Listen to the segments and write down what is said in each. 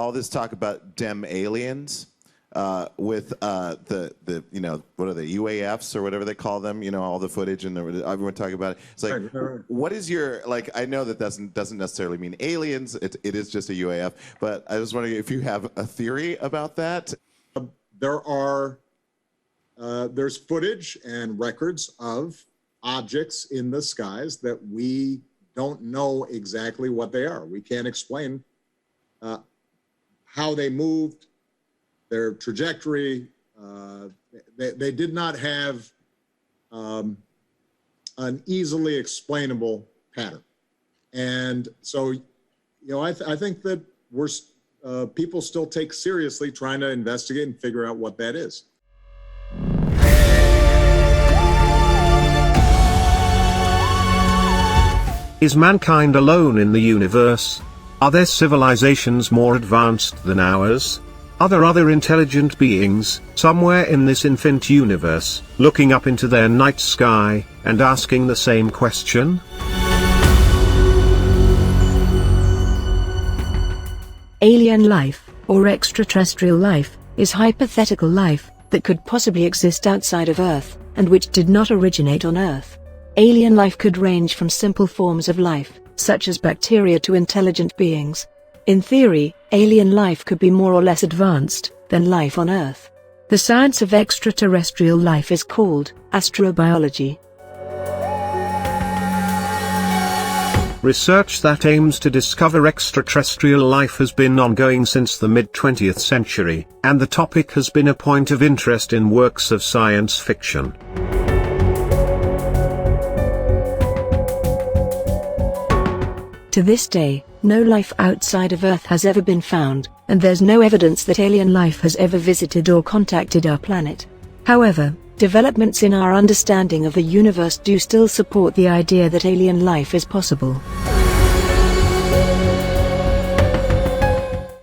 all this talk about dem aliens with the what are they, UAFs or whatever they call them, all the footage and everyone talking about it. It's like, what is your, like, I know that doesn't necessarily mean aliens, it is just a UAF, but I was wondering if you have a theory about that. There's footage and records of objects in the skies that we don't know exactly what they are. We can't explain how they moved, their trajectory. They did not have an easily explainable pattern. And so, I think that people still take seriously trying to investigate and figure out what that is. Is mankind alone in the universe? Are there civilizations more advanced than ours? Are there other intelligent beings, somewhere in this infinite universe, looking up into their night sky, and asking the same question? Alien life, or extraterrestrial life, is hypothetical life that could possibly exist outside of Earth, and which did not originate on Earth. Alien life could range from simple forms of life, such as bacteria, to intelligent beings. In theory, alien life could be more or less advanced than life on Earth. The science of extraterrestrial life is called astrobiology. Research that aims to discover extraterrestrial life has been ongoing since the mid-20th century, and the topic has been a point of interest in works of science fiction. To this day, no life outside of Earth has ever been found, and there's no evidence that alien life has ever visited or contacted our planet. However, developments in our understanding of the universe do still support the idea that alien life is possible.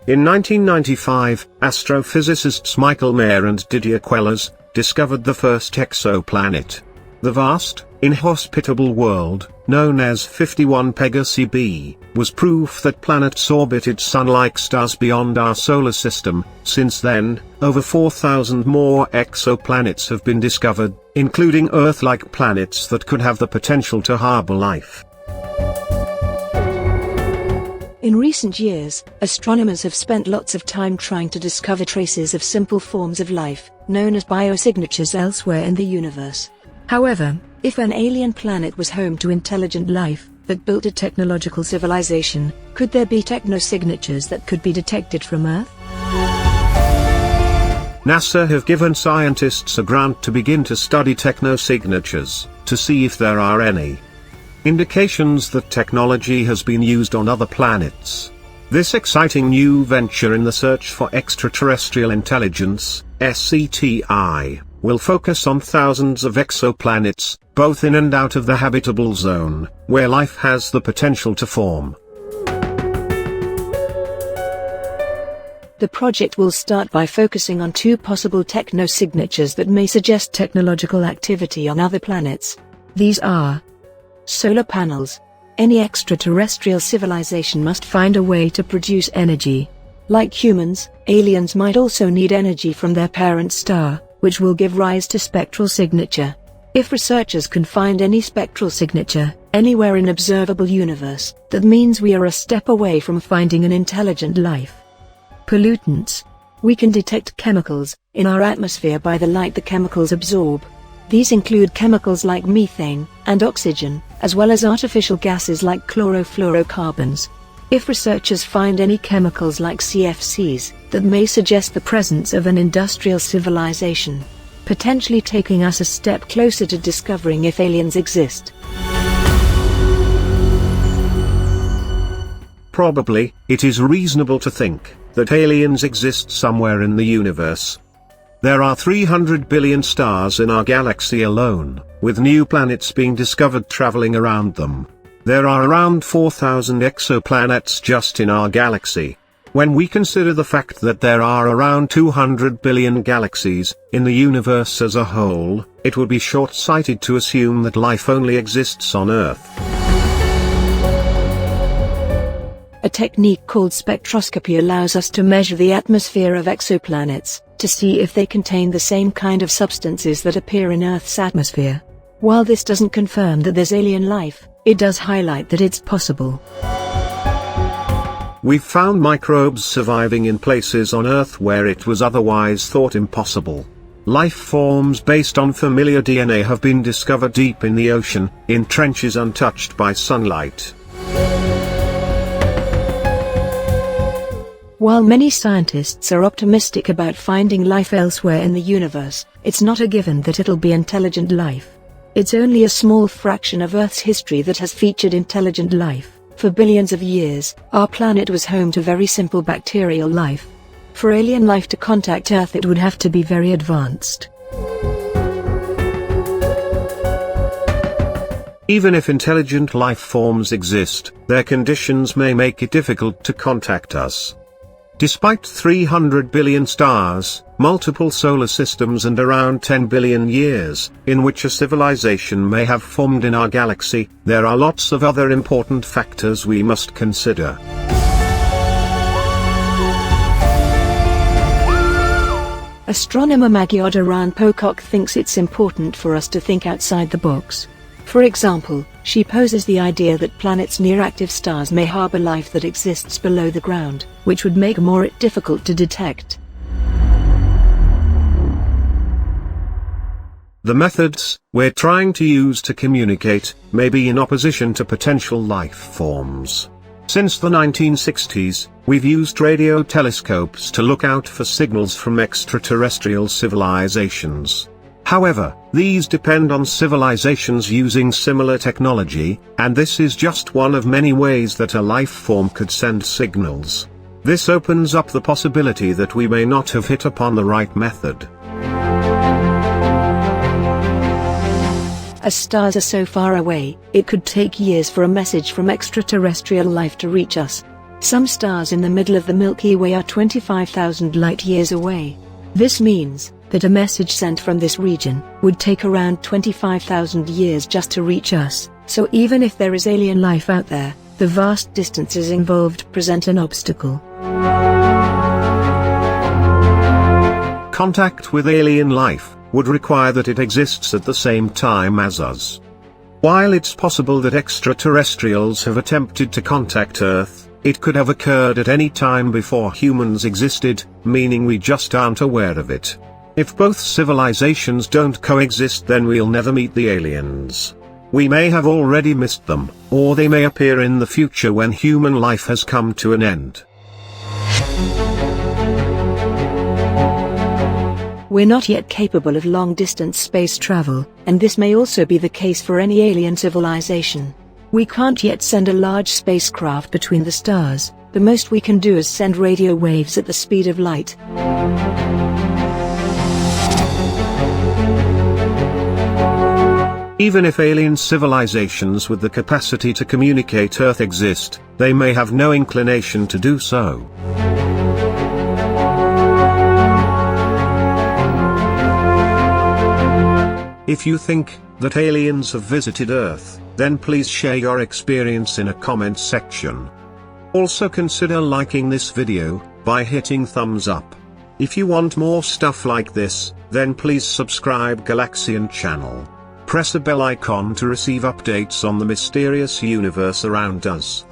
In 1995, astrophysicists Michael Mayer and Didier Queloz discovered the first exoplanet. The vast, inhospitable world, known as 51 Pegasi b, was proof that planets orbited sun-like stars beyond our solar system. Since then, over 4,000 more exoplanets have been discovered, including Earth-like planets that could have the potential to harbor life. In recent years, astronomers have spent lots of time trying to discover traces of simple forms of life, known as biosignatures, elsewhere in the universe. However, if an alien planet was home to intelligent life that built a technological civilization, could there be technosignatures that could be detected from Earth? NASA have given scientists a grant to begin to study technosignatures, to see if there are any indications that technology has been used on other planets. This exciting new venture in the search for extraterrestrial intelligence, SETI, will focus on thousands of exoplanets, both in and out of the habitable zone, where life has the potential to form. The project will start by focusing on two possible technosignatures that may suggest technological activity on other planets. These are solar panels. Any extraterrestrial civilization must find a way to produce energy. Like humans, aliens might also need energy from their parent star, which will give rise to spectral signature. If researchers can find any spectral signature anywhere in observable universe, that means we are a step away from finding an intelligent life. Pollutants. We can detect chemicals in our atmosphere by the light the chemicals absorb. These include chemicals like methane and oxygen, as well as artificial gases like chlorofluorocarbons. If researchers find any chemicals like CFCs that may suggest the presence of an industrial civilization, potentially taking us a step closer to discovering if aliens exist. Probably, it is reasonable to think that aliens exist somewhere in the universe. There are 300 billion stars in our galaxy alone, with new planets being discovered traveling around them. There are around 4,000 exoplanets just in our galaxy. When we consider the fact that there are around 200 billion galaxies in the universe as a whole, it would be short-sighted to assume that life only exists on Earth. A technique called spectroscopy allows us to measure the atmosphere of exoplanets, to see if they contain the same kind of substances that appear in Earth's atmosphere. While this doesn't confirm that there's alien life, it does highlight that it's possible. We've found microbes surviving in places on Earth where it was otherwise thought impossible. Life forms based on familiar DNA have been discovered deep in the ocean, in trenches untouched by sunlight. While many scientists are optimistic about finding life elsewhere in the universe, it's not a given that it'll be intelligent life. It's only a small fraction of Earth's history that has featured intelligent life. For billions of years, our planet was home to very simple bacterial life. For alien life to contact Earth, it would have to be very advanced. Even if intelligent life forms exist, their conditions may make it difficult to contact us. Despite 300 billion stars, multiple solar systems and around 10 billion years, in which a civilization may have formed in our galaxy, there are lots of other important factors we must consider. Astronomer Magyar Duran Pocock thinks it's important for us to think outside the box. For example, she poses the idea that planets near active stars may harbor life that exists below the ground, which would make more it difficult to detect. The methods we're trying to use to communicate may be in opposition to potential life forms. Since the 1960s, we've used radio telescopes to look out for signals from extraterrestrial civilizations. However, these depend on civilizations using similar technology, and this is just one of many ways that a life form could send signals. This opens up the possibility that we may not have hit upon the right method. As stars are so far away, it could take years for a message from extraterrestrial life to reach us. Some stars in the middle of the Milky Way are 25,000 light-years away. This means that a message sent from this region would take around 25,000 years just to reach us, so even if there is alien life out there, the vast distances involved present an obstacle. Contact with alien life would require that it exists at the same time as us. While it's possible that extraterrestrials have attempted to contact Earth, it could have occurred at any time before humans existed, meaning we just aren't aware of it. If both civilizations don't coexist, then we'll never meet the aliens. We may have already missed them, or they may appear in the future when human life has come to an end. We're not yet capable of long-distance space travel, and this may also be the case for any alien civilization. We can't yet send a large spacecraft between the stars. The most we can do is send radio waves at the speed of light. Even if alien civilizations with the capacity to communicate Earth exist, they may have no inclination to do so. If you think that aliens have visited Earth, then please share your experience in a comment section. Also consider liking this video by hitting thumbs up. If you want more stuff like this, then please subscribe Galaxian channel. Press a bell icon to receive updates on the mysterious universe around us.